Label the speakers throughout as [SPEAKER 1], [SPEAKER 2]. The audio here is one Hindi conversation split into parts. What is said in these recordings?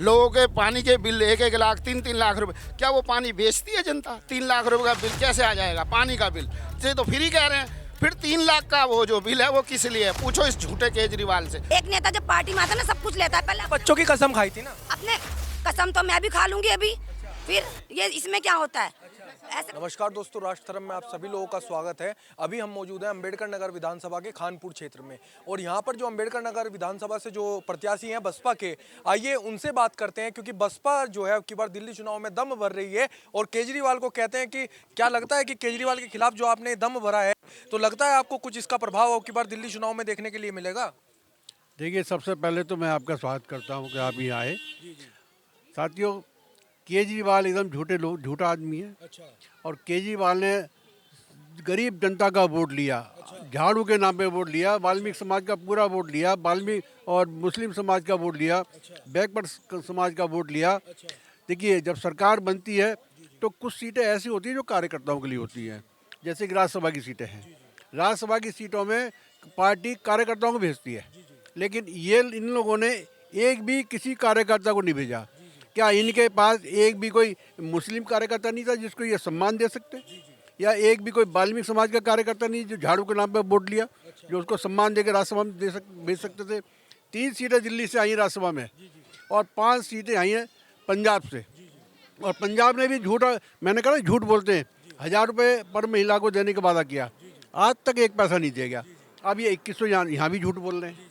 [SPEAKER 1] लोगों के पानी के बिल 1-1 लाख 3-3 लाख रुपए, क्या वो पानी बेचती है जनता? 3 लाख रुपए का बिल कैसे आ जाएगा पानी का बिल? ये तो फ्री कह रहे हैं। फिर 3 लाख का वो जो बिल है वो किस लिए है? पूछो इस झूठे केजरीवाल से।
[SPEAKER 2] एक नेता जब पार्टी में आता है ना सब कुछ लेता है। पहले
[SPEAKER 3] बच्चों की कसम खाई थी ना।
[SPEAKER 2] अपने कसम तो मैं भी खा लूंगी अभी, फिर ये इसमें क्या होता है ऐसे।
[SPEAKER 3] नमस्कार दोस्तों, राष्ट्र धर्म में आप सभी लोगों का स्वागत है। अभी हम मौजूद हैं अंबेडकर नगर विधानसभा के खानपुर क्षेत्र में, और यहाँ पर जो अंबेडकर नगर विधानसभा से जो प्रत्याशी हैं बसपा के, आइए उनसे बात करते हैं। क्योंकि बसपा जो है अब की बार दिल्ली चुनाव में दम भर रही है, और केजरीवाल को कहते हैं कि क्या लगता है कि केजरीवाल के खिलाफ जो आपने दम भरा है, तो लगता है आपको कुछ इसका प्रभाव अब की बार दिल्ली चुनाव में देखने के लिए मिलेगा?
[SPEAKER 4] देखिए, सबसे पहले तो मैं आपका स्वागत करता हूं कि आप यहाँ आए। साथियों, केजरीवाल एकदम झूठा आदमी है।
[SPEAKER 3] अच्छा,
[SPEAKER 4] और केजरीवाल ने गरीब जनता का वोट लिया, झाड़ू के नाम पे वोट लिया, वाल्मीकि समाज का पूरा वोट लिया, वाल्मीकि और मुस्लिम समाज का वोट लिया, बैकवर्ड समाज का वोट लिया। देखिए, जब सरकार बनती है तो कुछ सीटें ऐसी होती हैं जो कार्यकर्ताओं के लिए होती हैं, जैसे कि राज्यसभा की सीटें हैं। राज्यसभा की सीटों में पार्टी कार्यकर्ताओं को भेजती है, लेकिन ये इन लोगों ने एक भी किसी कार्यकर्ता को नहीं भेजा। क्या इनके पास एक भी कोई मुस्लिम कार्यकर्ता नहीं था जिसको ये सम्मान दे सकते, या एक भी कोई वाल्मीकि समाज का कार्यकर्ता नहीं जो झाड़ू के नाम पर वोट लिया, जो उसको सम्मान देकर राज्यसभा में भेज सकते थे? 3 सीटें दिल्ली से आई हैं राज्यसभा में, और 5 सीटें आई हैं पंजाब से। और पंजाब ने भी झूठा, मैंने कहा झूठ बोलते हैं, 1000 रुपये पर महिला को देने का वादा किया, आज तक एक पैसा नहीं दिया गया। अब ये 2100 यहाँ भी झूठ बोल रहे हैं।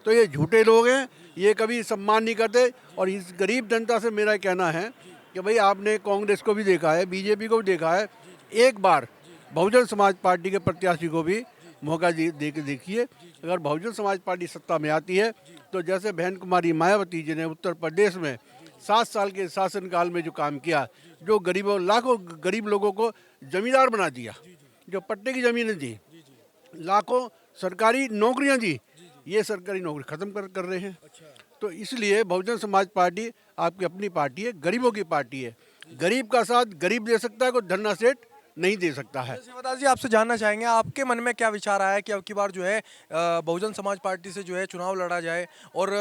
[SPEAKER 4] तो ये झूठे लोग हैं, ये कभी सम्मान नहीं करते। और इस गरीब जनता से मेरा कहना है कि भाई, आपने कांग्रेस को भी देखा है, बीजेपी को भी देखा है, एक बार बहुजन समाज पार्टी के प्रत्याशी को भी मौका दे के देखिए। अगर बहुजन समाज पार्टी सत्ता में आती है तो जैसे बहन कुमारी मायावती जी ने उत्तर प्रदेश में 7 साल के शासनकाल में जो काम किया, जो गरीबों लाखों गरीब लोगों को जमींदार बना दिया, जो पट्टे की ज़मीनें दी, लाखों सरकारी नौकरियां दी, ये सरकारी नौकरी ख़त्म कर रहे हैं। तो इसलिए बहुजन समाज पार्टी आपकी अपनी पार्टी है, गरीबों की पार्टी है। गरीब का साथ गरीब दे सकता है, कोई धन्ना सेठ नहीं दे सकता है।
[SPEAKER 3] शिवदास जी, आपसे जानना चाहेंगे आपके मन में क्या विचार आया कि अब की बार जो है बहुजन समाज पार्टी से जो है चुनाव लड़ा जाए। और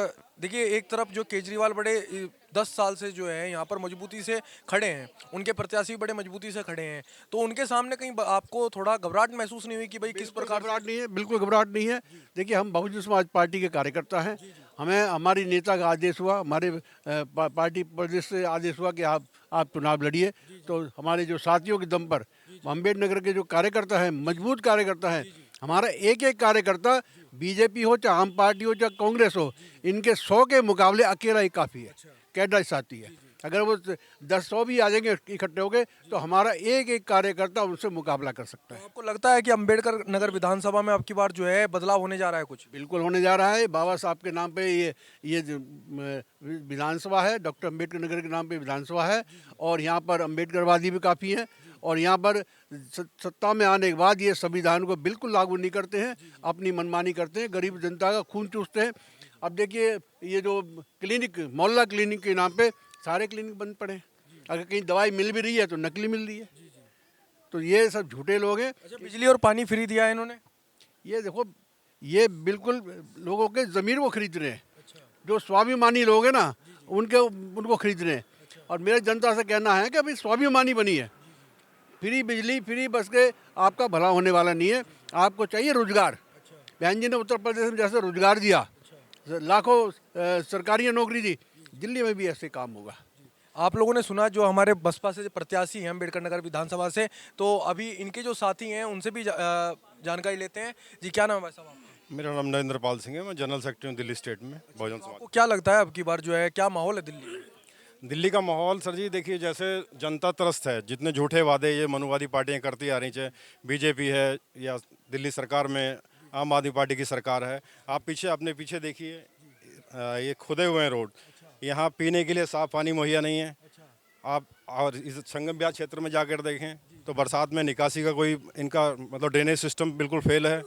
[SPEAKER 3] देखिए, एक तरफ जो केजरीवाल बड़े 10 साल से जो है यहाँ पर मजबूती से खड़े हैं, उनके प्रत्याशी बड़े मजबूती से खड़े हैं, तो उनके सामने कहीं आपको थोड़ा घबराहट महसूस नहीं हुई कि भाई किस प्रकार?
[SPEAKER 4] घबराहट नहीं है, बिल्कुल घबराहट नहीं है। देखिए, हम बहुजन समाज पार्टी के कार्यकर्ता हैं। हमें हमारी नेता का आदेश हुआ, हमारे पार्टी प्रदेश से आदेश हुआ कि आप चुनाव लड़िए। तो हमारे जो साथियों के दम पर अम्बेडकर नगर के जो कार्यकर्ता हैं, मजबूत कार्यकर्ता हैं, हमारा एक एक कार्यकर्ता, बीजेपी हो चाहे आम पार्टी हो चाहे कांग्रेस हो, इनके 100 के मुकाबले अकेला ही काफ़ी है, कैडर साथी है। अगर वो 10-100 भी आ जाएंगे इकट्ठे हो गए तो हमारा एक एक कार्यकर्ता उनसे मुकाबला कर सकता है।
[SPEAKER 3] आपको लगता है कि अंबेडकर नगर विधानसभा में अब की बार जो है बदलाव होने जा रहा है कुछ?
[SPEAKER 4] बिल्कुल होने जा रहा है। बाबा साहब के नाम पे ये जो विधानसभा है, डॉक्टर अम्बेडकर नगर के नाम पे विधानसभा है, और यहाँ पर अम्बेडकरवादी भी काफ़ी हैं। और यहाँ पर सत्ता में आने के बाद ये संविधान को बिल्कुल लागू नहीं करते हैं, अपनी मनमानी करते हैं, गरीब जनता का खून चूसते हैं। अब देखिए, ये जो क्लिनिक, मोहल्ला क्लिनिक के नाम पे सारे क्लिनिक बंद पड़े हैं। अगर कहीं दवाई मिल भी रही है तो नकली मिल रही है। तो ये सब झूठे लोग हैं।
[SPEAKER 3] अच्छा, बिजली और पानी फ्री दिया है इन्होंने?
[SPEAKER 4] ये देखो, ये बिल्कुल लोगों के ज़मीर को खरीद रहे हैं। जो स्वाभिमानी लोग हैं ना, उनको खरीद रहे हैं। और मेरे जनता से कहना है कि अभी स्वाभिमानी बनी है, फ्री बिजली फ्री बस के आपका भला होने वाला नहीं है। आपको चाहिए रोजगार। बहन जी ने उत्तर प्रदेश में जैसे रोजगार दिया, लाखों सरकारी नौकरी दी, दिल्ली में भी ऐसे काम होगा।
[SPEAKER 3] आप लोगों ने सुना जो हमारे बसपा से प्रत्याशी हैं अम्बेडकर नगर विधानसभा से, तो अभी इनके जो साथी हैं उनसे भी जानकारी लेते हैं। जी, क्या नाम है साहब आपका?
[SPEAKER 5] मेरा नाम नरेंद्र पाल सिंह है। मैं जनरल सेक्रेटरी हूँ दिल्ली स्टेट में बहुजन समाज।
[SPEAKER 3] आपको क्या लगता है अब की बार जो है क्या माहौल है दिल्ली?
[SPEAKER 5] दिल्ली का माहौल सर जी, देखिए, जैसे जनता त्रस्त है। जितने झूठे वादे ये मनुवादी पार्टियां करती आ रही, चाहे बीजेपी है या दिल्ली सरकार में आम आदमी पार्टी की सरकार है। आप अपने पीछे देखिए, ये खुदे हुए हैं रोड, यहाँ पीने के लिए साफ पानी मुहैया नहीं है। आप और इस संगम ब्याज क्षेत्र में जाकर देखें तो बरसात में निकासी का कोई इनका मतलब ड्रेनेज सिस्टम बिल्कुल फेल है।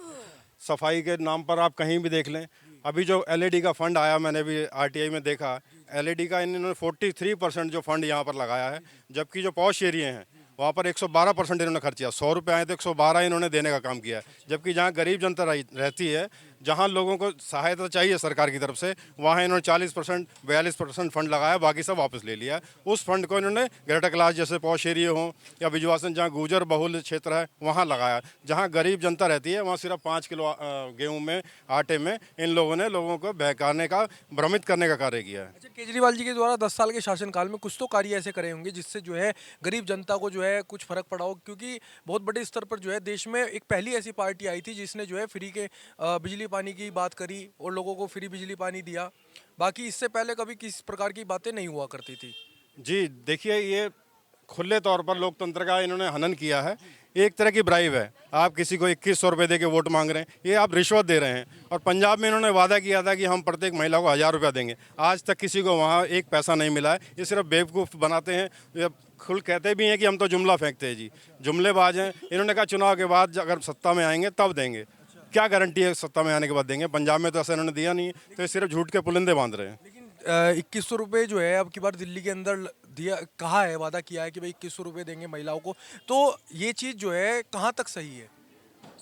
[SPEAKER 5] सफाई के नाम पर आप कहीं भी देख लें। अभी जो एलईडी का फंड आया, मैंने भी आरटीआई में देखा, एलईडी का इन्होंने 43% जो फंड यहाँ पर लगाया है, जबकि जो पॉश एरिया हैं वहाँ पर 112% इन्होंने खर्च किया। 100 रुपये आए तो 112 इन्होंने देने का काम किया है। जबकि जहाँ गरीब जनता रहती है, जहाँ लोगों को सहायता चाहिए सरकार की तरफ से, वहाँ इन्होंने 40% 42% फंड लगाया, बाकी सब वापस ले लिया। उस फंड को इन्होंने ग्रेटर क्लास जैसे पॉश एरिया हो या बिजवासन जहाँ गुर्जर बहुल क्षेत्र है वहाँ लगाया। जहाँ गरीब जनता रहती है वहाँ सिर्फ 5 किलो गेहूँ में, आटे में इन लोगों ने लोगों को बहकाने का, भ्रमित करने का कार्य किया है।
[SPEAKER 3] अच्छा, केजरीवाल जी के द्वारा 10 साल के शासनकाल में कुछ तो कार्य ऐसे करे होंगे जिससे जो है गरीब जनता को जो है कुछ फर्क पड़ा हो, क्योंकि बहुत बड़े स्तर पर जो है देश में एक पहली ऐसी पार्टी आई थी जिसने जो है फ्री के बिजली पानी की बात करी और लोगों को फ्री बिजली पानी दिया। बाकी इससे पहले कभी किस प्रकार की बातें नहीं हुआ करती थी।
[SPEAKER 5] जी देखिए, ये खुले तौर पर लोकतंत्र का इन्होंने हनन किया है। एक तरह की ब्राइब है, आप किसी को 2100 रुपये दे के वोट मांग रहे हैं, ये आप रिश्वत दे रहे हैं। और पंजाब में इन्होंने वादा किया था कि हम प्रत्येक महिला को 1000 रुपया देंगे, आज तक किसी को वहाँ एक पैसा नहीं मिला है। ये सिर्फ बेवकूफ़ बनाते हैं, ये खुल कहते भी हैं कि हम तो जुमला फेंकते हैं जी, जुमलेबाज हैं। इन्होंने कहा चुनाव के बाद अगर सत्ता में आएंगे तब देंगे, क्या गारंटी है सत्ता में आने के बाद देंगे? पंजाब में तो ऐसा इन्होंने दिया नहीं है, तो ये सिर्फ झूठ के पुलिंदे बांध रहे हैं।
[SPEAKER 3] लेकिन 2100 रुपये जो है अब की बार दिल्ली के अंदर दिया, कहा है, वादा किया है कि भाई 2100 रुपये देंगे महिलाओं को, तो ये चीज़ जो है कहाँ तक सही है?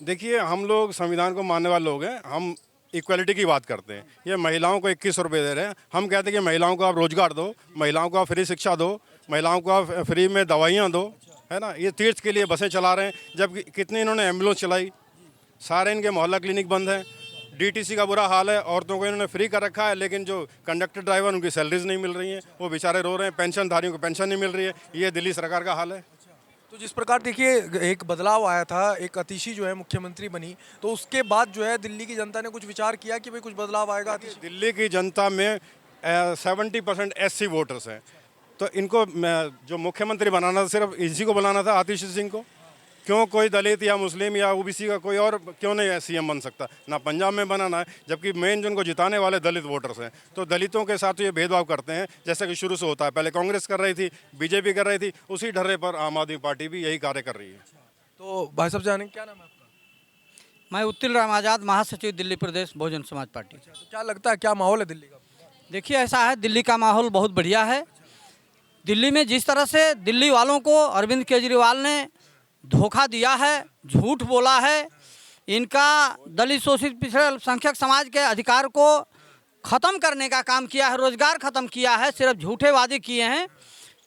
[SPEAKER 5] देखिए, हम लोग संविधान को मानने वाले लोग हैं, हम इक्वलिटी की बात करते हैं। ये महिलाओं को 2100 रुपये दे रहे हैं, हम कहते हैं कि महिलाओं को आप रोजगार दो, महिलाओं को आप फ्री शिक्षा दो, महिलाओं को आप फ्री में दवाइयाँ दो, है ना। ये तीर्थ के लिए बसें चला रहे हैं, जबकि कितनी इन्होंने एम्बुलेंस चलाई, सारे इनके मोहल्ला क्लिनिक बंद हैं। डीटीसी का बुरा हाल है, औरतों को इन्होंने फ्री कर रखा है, लेकिन जो कंडक्टर ड्राइवर उनकी सैलरीज नहीं मिल रही हैं, वो बेचारे रो रहे हैं। पेंशनधारियों को पेंशन नहीं मिल रही है। ये दिल्ली सरकार का हाल है।
[SPEAKER 3] तो जिस प्रकार देखिए एक बदलाव आया था, एक अतिशी जो है मुख्यमंत्री बनी, तो उसके बाद जो है दिल्ली की जनता ने कुछ विचार किया कि भाई कुछ बदलाव आएगा।
[SPEAKER 5] दिल्ली की जनता में 70% SC वोटर्स हैं, तो इनको जो मुख्यमंत्री बनाना था सिर्फ इसी को बनाना था, आतिशी सिंह को। क्यों कोई दलित या मुस्लिम या OBC का कोई और क्यों नहीं CM बन सकता? ना पंजाब में बनाना है, जबकि मेन जिनको जिताने वाले दलित वोटर्स हैं। तो दलितों के साथ ये भेदभाव करते हैं, जैसा कि शुरू से होता है। पहले कांग्रेस कर रही थी, BJP कर रही थी, उसी ढर्रे पर आम आदमी पार्टी भी यही कार्य कर रही है।
[SPEAKER 3] तो भाई साहब जाने क्या नाम है आपका?
[SPEAKER 6] मैं उत्तिल राम आज़ाद, महासचिव दिल्ली प्रदेश बहुजन समाज पार्टी।
[SPEAKER 3] तो क्या लगता है क्या माहौल है दिल्ली का?
[SPEAKER 6] देखिए, ऐसा है, दिल्ली का माहौल बहुत बढ़िया है। दिल्ली में जिस तरह से दिल्ली वालों को अरविंद केजरीवाल ने धोखा दिया है, झूठ बोला है, इनका दलित शोषित पिछड़े अल्पसंख्यक समाज के अधिकार को ख़त्म करने का काम किया है, रोजगार ख़त्म किया है, सिर्फ झूठे वादे किए हैं,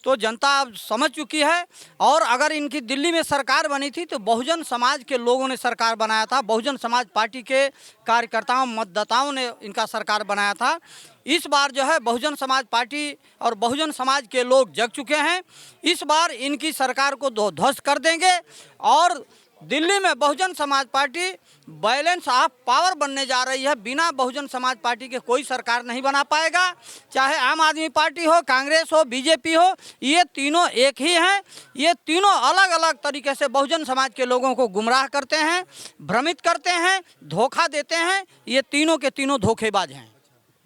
[SPEAKER 6] तो जनता अब समझ चुकी है। और अगर इनकी दिल्ली में सरकार बनी थी तो बहुजन समाज के लोगों ने सरकार बनाया था, बहुजन समाज पार्टी के कार्यकर्ताओं, मतदाताओं ने इनका सरकार बनाया था। इस बार जो है बहुजन समाज पार्टी और बहुजन समाज के लोग जग चुके हैं। इस बार इनकी सरकार को ध्वस्त कर देंगे और दिल्ली में Bahujan Samaj party balance of power बनने जा रही है। बिना बहुजन समाज पार्टी के कोई सरकार नहीं बना पाएगा, चाहे आम आदमी पार्टी हो, कांग्रेस हो, BJP हो, ये तीनों एक ही हैं। ये तीनों अलग अलग तरीके से बहुजन समाज के लोगों को गुमराह करते हैं, भ्रमित करते हैं, धोखा देते हैं। ये तीनों के तीनों धोखेबाज हैं।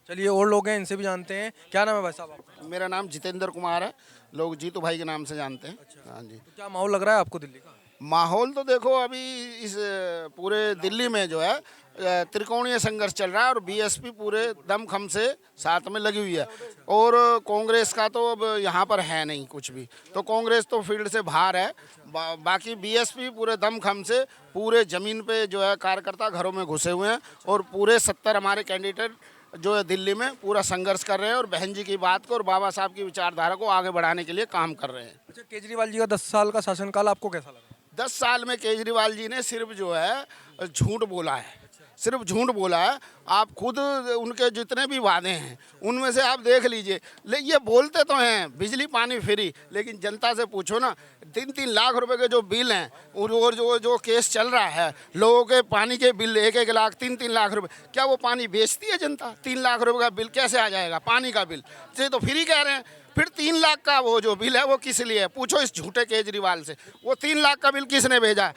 [SPEAKER 3] चलिए और लोग हैं, इनसे भी जानते हैं। क्या नाम है भाई साहब आपका?
[SPEAKER 1] मेरा नाम जितेंद्र कुमार है, लोग जीतू भाई के नाम से जानते हैं। हाँ जी।
[SPEAKER 3] तो क्या माहौल लग रहा है आपको दिल्ली का?
[SPEAKER 1] माहौल तो देखो अभी इस पूरे दिल्ली में जो है त्रिकोणीय संघर्ष चल रहा है और BSP पूरे दमखम से साथ में लगी हुई है। और कांग्रेस का तो अब यहाँ पर है नहीं कुछ भी, तो कांग्रेस तो फील्ड से बाहर है। बाकी BSP पूरे दमखम से पूरे ज़मीन पे जो है कार्यकर्ता घरों में घुसे हुए हैं और पूरे 70 हमारे कैंडिडेट जो है दिल्ली में पूरा संघर्ष कर रहे हैं और बहन जी की बात को और बाबा साहब की विचारधारा को आगे बढ़ाने के लिए काम कर रहे हैं।
[SPEAKER 3] अच्छा, केजरीवाल जी का 10 साल का शासनकाल आपको कैसा लगा?
[SPEAKER 1] 10 साल में केजरीवाल जी ने सिर्फ जो है झूठ बोला है, सिर्फ झूठ बोला है। आप खुद उनके जितने भी वादे हैं उनमें से आप देख लीजिए, ये बोलते तो हैं बिजली पानी फ्री, लेकिन जनता से पूछो ना, 3-3 लाख रुपए के जो बिल हैं और जो केस चल रहा है, लोगों के पानी के बिल 1-1 लाख 3-3 लाख रुपए, क्या वो पानी बेचती है जनता? 3 लाख रुपए का बिल कैसे आ जाएगा? पानी का बिल ये तो फ्री कह रहे हैं। फिर 3 लाख का वो जो बिल है वो किस लिए है? पूछो इस झूठे केजरीवाल से, वो 3 लाख का बिल किसने भेजा?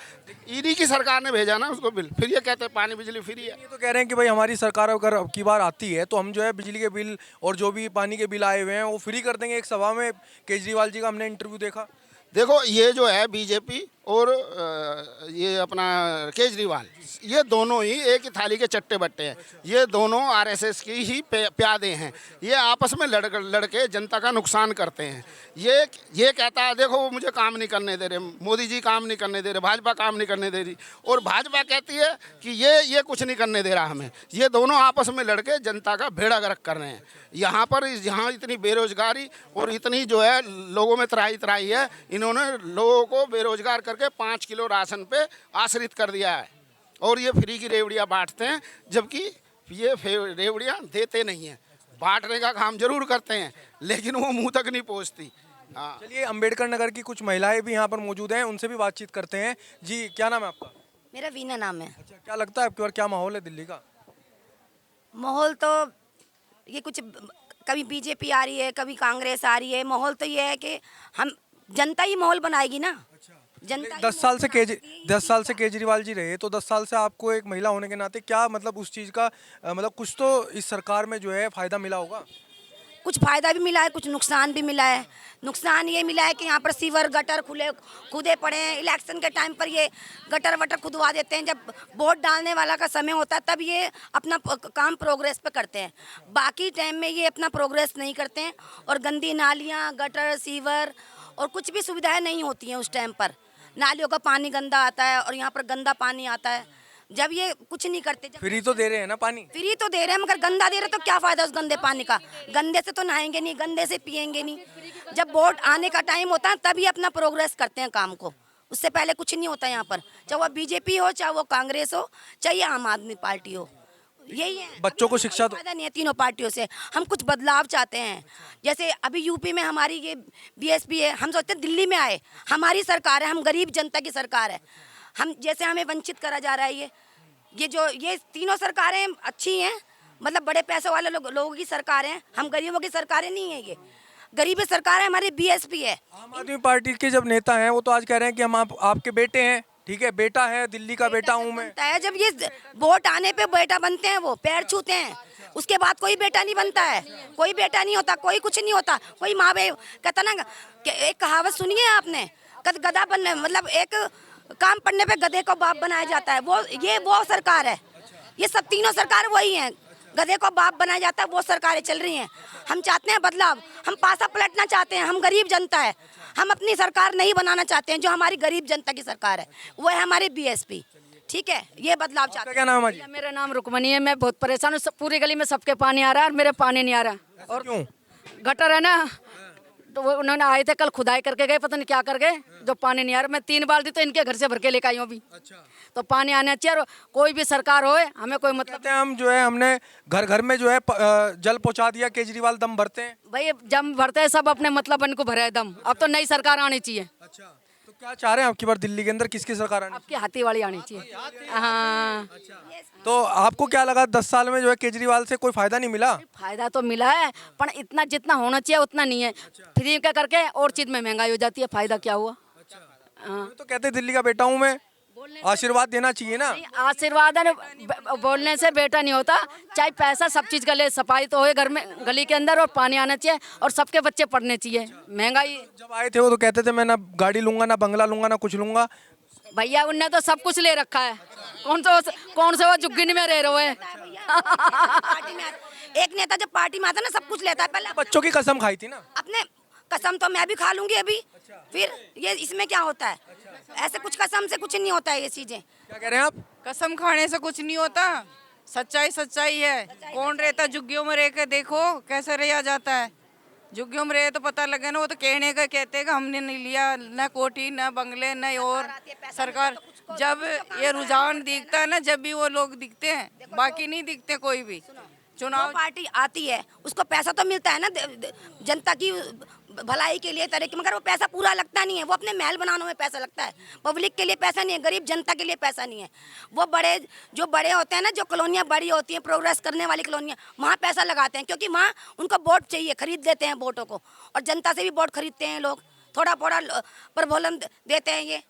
[SPEAKER 1] ईडी की सरकार ने भेजा ना उसको बिल, फिर ये कहते हैं पानी बिजली फ्री है।
[SPEAKER 3] ये तो कह रहे हैं कि भाई हमारी सरकार अगर अब की बार आती है तो हम जो है बिजली के बिल और जो भी पानी के बिल आए हुए हैं वो फ्री कर देंगे। एक सभा में केजरीवाल जी का हमने इंटरव्यू देखा।
[SPEAKER 1] देखो, ये जो है BJP और ये अपना केजरीवाल, ये दोनों ही एक ही थाली के चट्टे बट्टे हैं। ये दोनों आरएसएस की ही प्यादे हैं। ये आपस में लड़के जनता का नुकसान करते हैं। ये कहता है देखो वो मुझे काम नहीं करने दे रहे, मोदी जी काम नहीं करने दे रहे, भाजपा काम नहीं करने दे रही, और भाजपा कहती है कि ये कुछ नहीं करने दे रहा हमें। ये दोनों आपस में लड़के जनता का भेड़ा गर्क कर रहे हैं। यहाँ इतनी बेरोजगारी और इतनी जो है लोगों में त्राही है, इन्होंने लोगों को बेरोजगार करके 5 किलो राशन पे आश्रित कर दिया है, और ये फ्री की रेवड़ियाँ बांटते हैं, जबकि ये रेवड़ियाँ देते नहीं हैं। बांटने का काम जरूर करते हैं लेकिन वो मुंह तक नहीं पहुँचती। हाँ,
[SPEAKER 3] चलिए अंबेडकर नगर की कुछ महिलाएं भी यहाँ पर मौजूद हैं, उनसे भी बातचीत करते हैं। जी क्या नाम है आपका?
[SPEAKER 2] मेरा वीना नाम है।
[SPEAKER 3] अच्छा, क्या लगता है आपकी बार क्या माहौल है दिल्ली का?
[SPEAKER 2] माहौल तो ये कुछ कभी बीजेपी आ रही है, कभी कांग्रेस आ रही है। माहौल तो ये है कि हम जनता ही माहौल बनाएगी ना। जनता ही
[SPEAKER 3] 10 साल से
[SPEAKER 2] माहौल बनाएगी।
[SPEAKER 3] 10 साल से केजरीवाल जी रहे, तो 10 साल से आपको एक महिला होने के नाते क्या मतलब उस चीज़ का मतलब कुछ तो इस सरकार में जो है फायदा मिला होगा?
[SPEAKER 2] कुछ फायदा भी मिला है, कुछ नुकसान भी मिला है। नुकसान ये मिला है कि यहाँ पर सीवर गटर खुदे पड़े हैं। इलेक्शन के टाइम पर ये गटर वटर खुदवा देते हैं। जब वोट डालने वाला का समय होता है तब ये अपना काम प्रोग्रेस पे करते हैं, बाकी टाइम में ये अपना प्रोग्रेस नहीं करते हैं। और गंदी नालियाँ, गटर, सीवर और कुछ भी सुविधाएं नहीं होती हैं उस टाइम पर। नालियों का पानी गंदा आता है और यहाँ पर गंदा पानी आता है। जब ये कुछ नहीं करते, जब
[SPEAKER 3] फ्री तो दे रहे हैं ना पानी?
[SPEAKER 2] फ्री तो दे रहे हैं मगर गंदा दे रहे तो क्या फायदा उस गंदे पानी का? गंदे से तो नहाएंगे नहीं, गंदे से पिएंगे नहीं। जब वोट आने का टाइम होता है तभी अपना प्रोग्रेस करते हैं काम को, उससे पहले कुछ नहीं होता यहाँ पर। चाहे वो बीजेपी हो, चाहे वो कांग्रेस हो, चाहे आम आदमी पार्टी हो, यही है।
[SPEAKER 3] बच्चों को शिक्षा दो।
[SPEAKER 2] फायदा नहीं है तीनों पार्टियों से। हम कुछ बदलाव चाहते हैं। जैसे अभी यूपी में हमारी ये बीएसपी है, हम सोचते हैं दिल्ली में आए, हमारी सरकार है, हम गरीब जनता की सरकार है। हम जैसे हमें वंचित करा जा रहा है। ये तीनों सरकारें अच्छी हैं, मतलब बड़े पैसे वाले लोगों की सरकार हैं। हम गरीबों की सरकारें नहीं है। ये गरीबी सरकार है हमारी, बीएसपी है।
[SPEAKER 3] आम आदमी पार्टी के जब नेता हैं वो तो आज कह रहे हैं कि हम आपके बेटे हैं, ठीक है, बेटा है, दिल्ली का बेटा हूँ मैं।
[SPEAKER 2] बनता है जब ये वोट आने पे बेटा बनते हैं, वो पैर छूते हैं, उसके बाद कोई बेटा नहीं बनता है। कोई बेटा नहीं होता, कोई कुछ नहीं होता। कोई माँ बाप कहता ना कि एक कहावत सुनिए आपने, गधा बनने मतलब एक काम पड़ने पे गधे को बाप बनाया जाता है। वो सरकार है। ये सब तीनों सरकार वही हैं। गधे को बाप बनाया जाता है, वो सरकारें चल रही हैं। हम चाहते हैं बदलाव, हम पासा पलटना चाहते हैं। हम गरीब जनता है, हम अपनी सरकार नहीं बनाना चाहते हैं। जो हमारी गरीब जनता की सरकार है वो है हमारी बीएसपी, ठीक है। ये बदलाव चाहते हैं।
[SPEAKER 3] क्या नाम है जी?
[SPEAKER 7] मेरा नाम रुकमनी है। मैं बहुत परेशान हूँ। पूरी गली में सबके पानी आ रहा है और मेरे पानी नहीं आ रहा। और
[SPEAKER 3] क्यों?
[SPEAKER 7] गटर है ना, तो वो उन्होंने आए थे कल, खुदाई करके गए, पता नहीं क्या कर गए, जो पानी नहीं आ रहा। मैं 3 बाल्टी तो इनके घर से भर के लेकर आई हूँ अभी। तो पानी आना चाहिए। और कोई भी सरकार होए, हमें कोई मतलब
[SPEAKER 3] कहते हैं हम जो है हमने घर घर में जो है जल पहुंचा दिया, केजरीवाल दम भरते हैं।
[SPEAKER 7] भाई जब भरते हैं सब अपने मतलब इनको भरे है दम। अब तो नई सरकार आनी चाहिए।
[SPEAKER 3] अच्छा, तो क्या चाह रहे हैं आपकी बार दिल्ली के अंदर किसकी सरकार आनी?
[SPEAKER 7] आपकी हाथी वाली आनी चाहिए। हाँ,
[SPEAKER 3] तो आपको क्या लगा 10 साल में जो है केजरीवाल से कोई फायदा नहीं मिला?
[SPEAKER 7] फायदा तो मिला है पर इतना जितना होना चाहिए उतना नहीं है। फ्री का करके और चीज में महंगाई हो जाती है, फायदा क्या हुआ? हाँ,
[SPEAKER 3] तो कहते हैं दिल्ली का बेटा हूँ मैं, आशीर्वाद देना चाहिए ना।
[SPEAKER 7] नहीं, आशीर्वाद है बोलने से बेटा नहीं होता। चाहे पैसा सब चीज का ले, सफाई तो हो घर में गली के अंदर, और पानी आना चाहिए, और सबके बच्चे पढ़ने चाहिए। महंगाई
[SPEAKER 3] जब आए थे वो तो कहते थे मैं ना गाड़ी लूंगा, ना बंगला लूंगा, ना कुछ लूंगा।
[SPEAKER 7] भैया उनने तो सब कुछ ले रखा है। कौन से वो जुग्गिन में रह रहे हैं।
[SPEAKER 2] पार्टी में एक नेता जब पार्टी में आता है ना, सब कुछ लेता है। पहले
[SPEAKER 3] बच्चों की कसम खाई थी ना।
[SPEAKER 2] अपने कसम तो मैं भी खा लूंगी अभी। फिर ये इसमें क्या होता है? ऐसे कुछ कसम से कुछ नहीं होता है ये चीजें।
[SPEAKER 3] क्या कह रहे हैं आप?
[SPEAKER 8] कसम खाने से कुछ नहीं होता। सच्चाई सच्चाई है। कौन रहता झुग्गियों में रह के देखो कैसे रहा जाता है। झुग्गियों में रहे तो पता लगे ना। वो तो कहने का कहते हैं कि हमने नहीं लिया ना कोठी ना बंगले ना और सरकार। जब ये रुझान दिखता है ना, जब भी वो लोग दिखते हैं, बाकी नहीं दिखते कोई भी। चुनाव
[SPEAKER 2] पार्टी आती है उसको पैसा तो मिलता है ना जनता की भलाई के लिए तरह की, मगर वो पैसा पूरा लगता नहीं है। वो अपने महल बनाने में पैसा लगता है, पब्लिक के लिए पैसा नहीं है, गरीब जनता के लिए पैसा नहीं है। वो जो बड़े होते हैं ना, जो कॉलोनियाँ बड़ी होती हैं, प्रोग्रेस करने वाली कॉलोनियाँ, वहाँ पैसा लगाते हैं क्योंकि वहाँ उनको वोट चाहिए, खरीद लेते हैं वोटों को। और जनता से भी वोट खरीदते हैं लोग, थोड़ा थोड़ा प्रबोलन देते हैं ये।